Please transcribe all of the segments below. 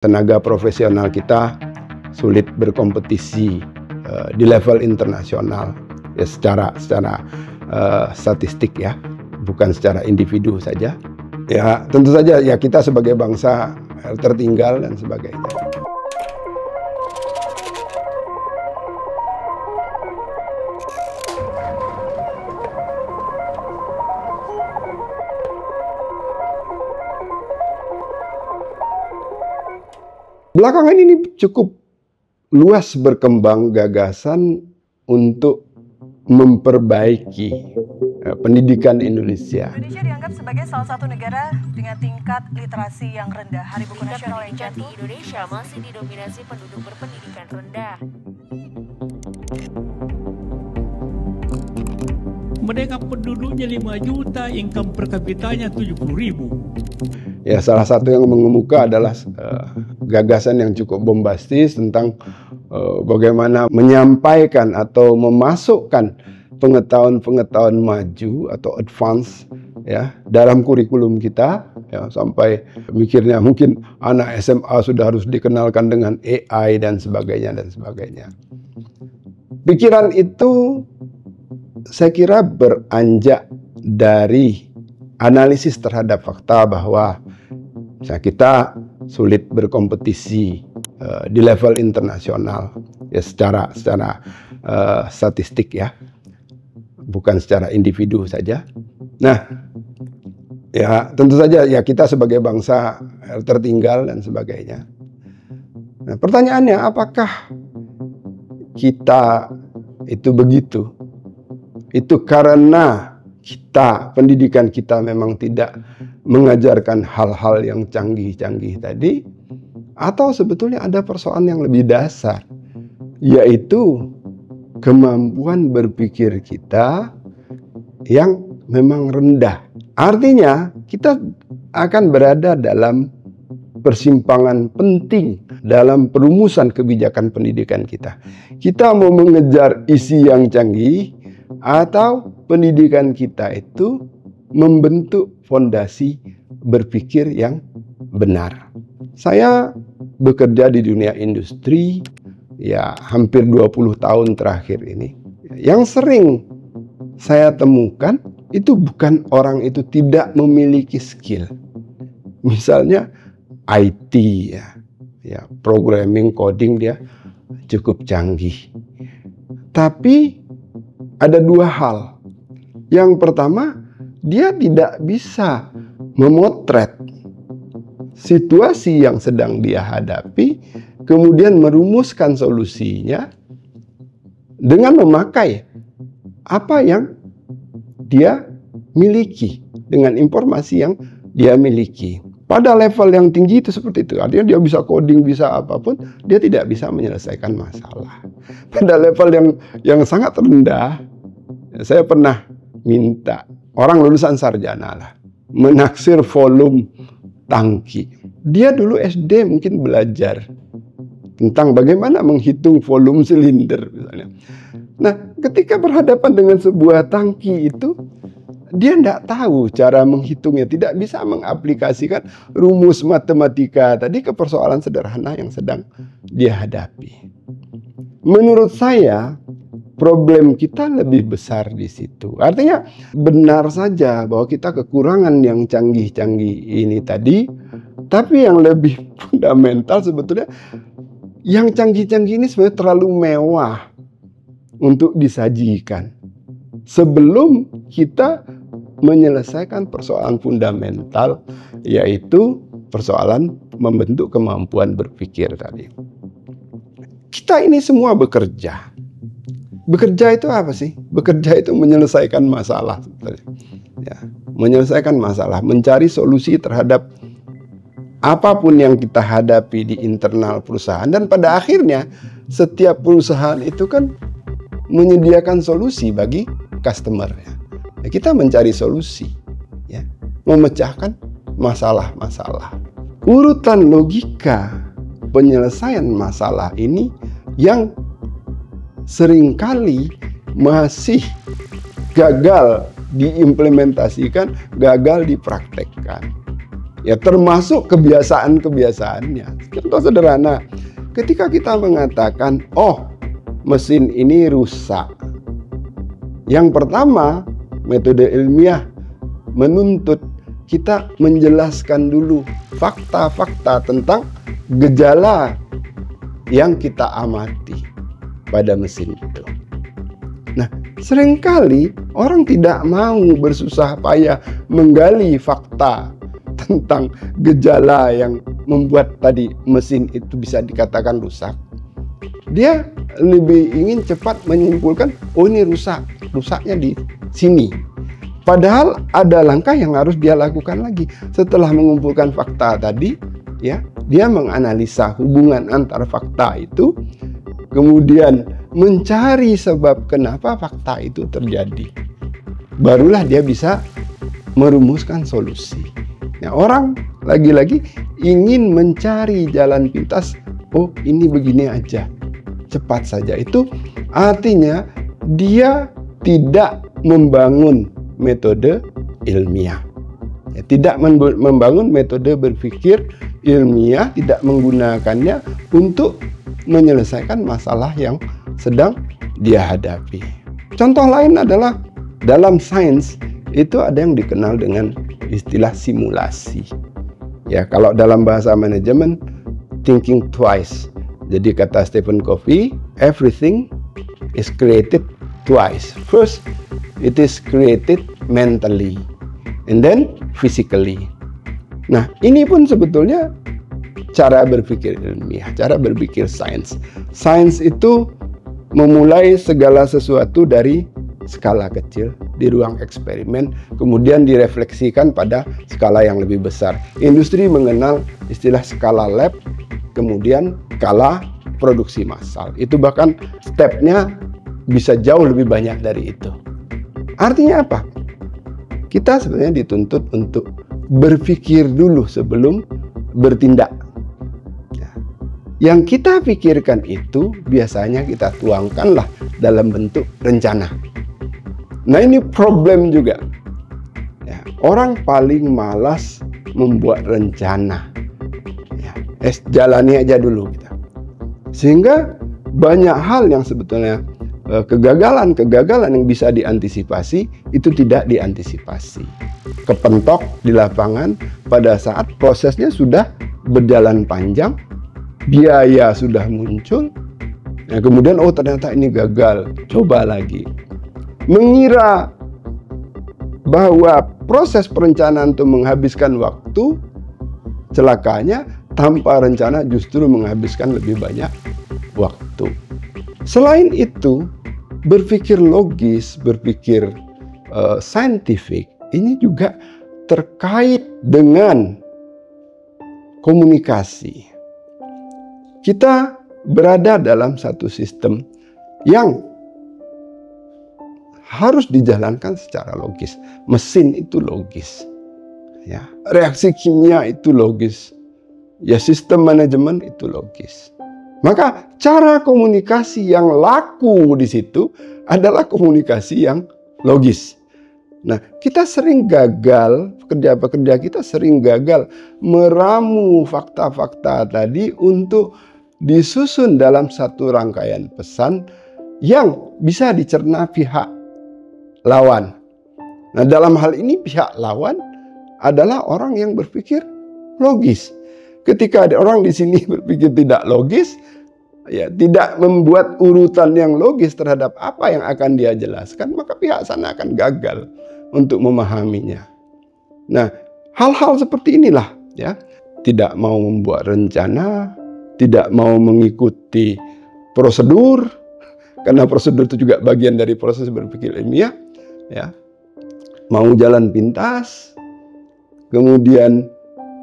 tenaga profesional kita sulit berkompetisi di level internasional ya, secara statistik ya, bukan secara individu saja. Ya tentu saja ya, kita sebagai bangsa tertinggal dan sebagainya. Belakangan ini cukup luas berkembang gagasan untuk memperbaiki pendidikan Indonesia. Indonesia dianggap sebagai salah satu negara dengan tingkat literasi yang rendah. Hari Buku Nasional yang jatuh di Indonesia masih didominasi penduduk berpendidikan rendah. Mereka penduduknya 5 juta, income per kapitanya 70.000. Ya, salah satu yang mengemuka adalah gagasan yang cukup bombastis tentang bagaimana menyampaikan atau memasukkan pengetahuan-pengetahuan maju atau advance ya dalam kurikulum kita ya, sampai mikirnya mungkin anak SMA sudah harus dikenalkan dengan AI dan sebagainya dan sebagainya. Pikiran itu saya kira beranjak dari analisis terhadap fakta bahwa kita sulit berkompetisi di level internasional ya, secara statistik ya, bukan secara individu saja. Nah, ya tentu saja ya, kita sebagai bangsa tertinggal dan sebagainya. Nah, pertanyaannya, apakah kita itu begitu? Itu karena pendidikan kita memang tidak mengajarkan hal-hal yang canggih-canggih tadi, atau sebetulnya ada persoalan yang lebih dasar, yaitu kemampuan berpikir kita yang memang rendah. Artinya kita akan berada dalam persimpangan penting dalam perumusan kebijakan pendidikan kita. Kita mau mengejar isi yang canggih, atau pendidikan kita itu membentuk fondasi berpikir yang benar. Saya bekerja di dunia industri ya hampir 20 tahun terakhir ini. Yang sering saya temukan itu bukan orang itu tidak memiliki skill. Misalnya IT ya, programming, coding dia cukup canggih. Tapi ada dua hal. Yang pertama, dia tidak bisa memotret situasi yang sedang dia hadapi, kemudian merumuskan solusinya dengan memakai apa yang dia miliki, dengan informasi yang dia miliki. Pada level yang tinggi itu seperti itu. Artinya dia bisa coding, bisa apapun, dia tidak bisa menyelesaikan masalah. Pada level yang sangat rendah, saya pernah minta orang lulusan sarjana lah menaksir volume tangki. Dia dulu SD mungkin belajar tentang bagaimana menghitung volume silinder misalnya. Nah, ketika berhadapan dengan sebuah tangki itu, dia tidak tahu cara menghitungnya, tidak bisa mengaplikasikan rumus matematika tadi ke persoalan sederhana yang sedang dia hadapi. Menurut saya, problem kita lebih besar di situ. Artinya benar saja bahwa kita kekurangan yang canggih-canggih ini tadi, tapi yang lebih fundamental sebetulnya yang canggih-canggih ini sebenarnya terlalu mewah untuk disajikan sebelum kita menyelesaikan persoalan fundamental, yaitu persoalan membentuk kemampuan berpikir tadi. Kita ini semua bekerja. Bekerja itu apa sih? Bekerja itu menyelesaikan masalah. Ya, menyelesaikan masalah, mencari solusi terhadap apapun yang kita hadapi di internal perusahaan. Dan pada akhirnya, setiap perusahaan itu kan menyediakan solusi bagi customer-nya. Ya, kita mencari solusi, ya, memecahkan masalah-masalah. Urutan logika penyelesaian masalah ini yang seringkali masih gagal diimplementasikan, gagal dipraktekkan. Ya, termasuk kebiasaan-kebiasaannya. Contoh sederhana, ketika kita mengatakan, oh mesin ini rusak. Yang pertama, metode ilmiah menuntut kita menjelaskan dulu fakta-fakta tentang gejala yang kita amati pada mesin itu. Nah, seringkali orang tidak mau bersusah payah menggali fakta tentang gejala yang membuat tadi mesin itu bisa dikatakan rusak. Dia lebih ingin cepat menyimpulkan, oh ini rusak, rusaknya di sini. Padahal ada langkah yang harus dia lakukan lagi. Setelah mengumpulkan fakta tadi, ya, dia menganalisa hubungan antara fakta itu, kemudian mencari sebab kenapa fakta itu terjadi. Barulah dia bisa merumuskan solusi. Nah, orang lagi-lagi ingin mencari jalan pintas, oh ini begini aja, cepat saja. Itu artinya dia tidak membangun metode ilmiah. Ya, tidak membangun metode berpikir ilmiah, tidak menggunakannya untuk menyelesaikan masalah yang sedang dia hadapi. Contoh lain adalah dalam sains itu ada yang dikenal dengan istilah simulasi. Ya, kalau dalam bahasa manajemen, thinking twice. Jadi kata Stephen Covey, everything is created twice. First, it is created mentally, and then physically. Nah, ini pun sebetulnya cara berpikir ilmiah, cara berpikir sains. Sains itu memulai segala sesuatu dari skala kecil di ruang eksperimen, kemudian direfleksikan pada skala yang lebih besar. Industri mengenal istilah skala lab, kemudian skala produksi massal. Itu bahkan stepnya bisa jauh lebih banyak dari itu. Artinya apa? Kita sebenarnya dituntut untuk berpikir dulu sebelum bertindak. Yang kita pikirkan itu biasanya kita tuangkanlah dalam bentuk rencana. Nah, ini problem juga. Ya, orang paling malas membuat rencana. Ya, jalani aja dulu kita. Sehingga banyak hal yang sebetulnya kegagalan yang bisa diantisipasi itu tidak diantisipasi. Kepentok di lapangan pada saat prosesnya sudah berjalan panjang, biaya sudah muncul, nah, kemudian oh ternyata ini gagal, coba lagi. Mengira bahwa proses perencanaan itu menghabiskan waktu, celakanya tanpa rencana justru menghabiskan lebih banyak waktu. Selain itu, berpikir logis, berpikir saintifik, ini juga terkait dengan komunikasi. Kita berada dalam satu sistem yang harus dijalankan secara logis. Mesin itu logis. Ya, reaksi kimia itu logis. Ya, sistem manajemen itu logis. Maka cara komunikasi yang laku di situ adalah komunikasi yang logis. Nah, kita sering gagal, pekerja-pekerja kita sering gagal meramu fakta-fakta tadi untuk disusun dalam satu rangkaian pesan yang bisa dicerna pihak lawan. Nah, dalam hal ini pihak lawan adalah orang yang berpikir logis. Ketika ada orang di sini berpikir tidak logis, ya tidak membuat urutan yang logis terhadap apa yang akan dia jelaskan, maka pihak sana akan gagal untuk memahaminya. Nah, hal-hal seperti inilah ya, tidak mau membuat rencana, tidak mau mengikuti prosedur, karena prosedur itu juga bagian dari proses berpikir ilmiah, ya. Mau jalan pintas, kemudian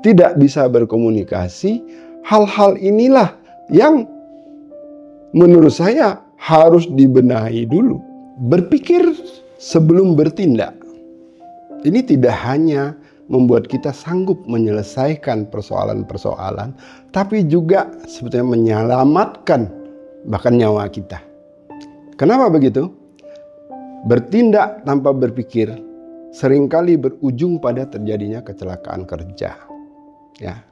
tidak bisa berkomunikasi. Hal-hal inilah yang menurut saya harus dibenahi dulu. Berpikir sebelum bertindak. Ini tidak hanya membuat kita sanggup menyelesaikan persoalan-persoalan, tapi juga sebetulnya menyelamatkan bahkan nyawa kita. Kenapa begitu? Bertindak tanpa berpikir seringkali berujung pada terjadinya kecelakaan kerja. Ya.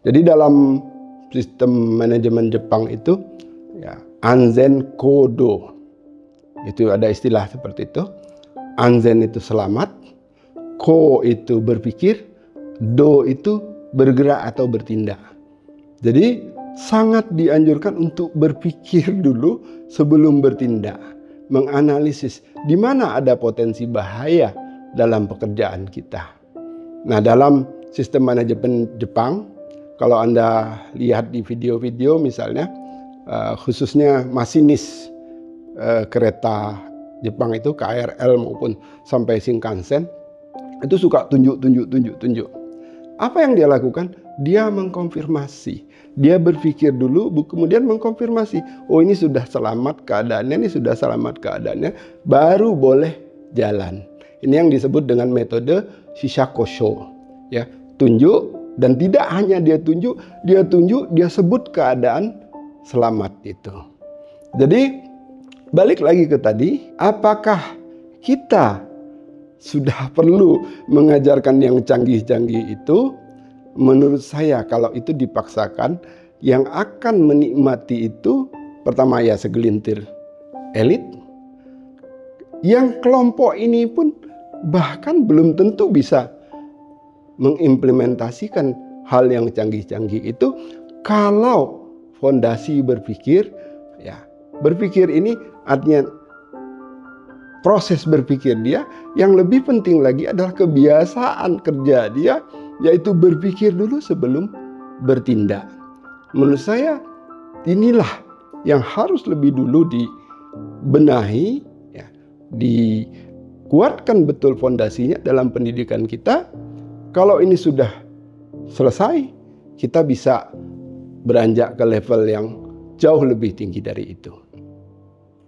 Jadi dalam sistem manajemen Jepang itu ya, Anzen Kodo. Itu ada istilah seperti itu. Anzen itu selamat, Ko itu berpikir, Do itu bergerak atau bertindak. Jadi sangat dianjurkan untuk berpikir dulu sebelum bertindak, menganalisis di mana ada potensi bahaya dalam pekerjaan kita. Nah, dalam sistem manajemen Jepang, kalau Anda lihat di video-video misalnya, khususnya masinis kereta Jepang itu KRL maupun sampai Shinkansen, itu suka tunjuk. Apa yang dia lakukan? Dia mengkonfirmasi. Dia berpikir dulu, kemudian mengkonfirmasi. Oh, ini sudah selamat keadaannya, baru boleh jalan. Ini yang disebut dengan metode Shishakusho. Ya, tunjuk, dan tidak hanya dia tunjuk, dia sebut keadaan selamat itu. Jadi, balik lagi ke tadi, apakah kita sudah perlu mengajarkan yang canggih-canggih itu? Menurut saya kalau itu dipaksakan, yang akan menikmati itu pertama ya segelintir elit. Yang kelompok ini pun bahkan belum tentu bisa mengimplementasikan hal yang canggih-canggih itu kalau fondasi berpikir, ya berpikir ini artinya proses berpikir dia, yang lebih penting lagi adalah kebiasaan kerja dia, yaitu berpikir dulu sebelum bertindak. Menurut saya inilah yang harus lebih dulu dibenahi, ya, dikuatkan betul fondasinya dalam pendidikan kita. Kalau ini sudah selesai, kita bisa beranjak ke level yang jauh lebih tinggi dari itu.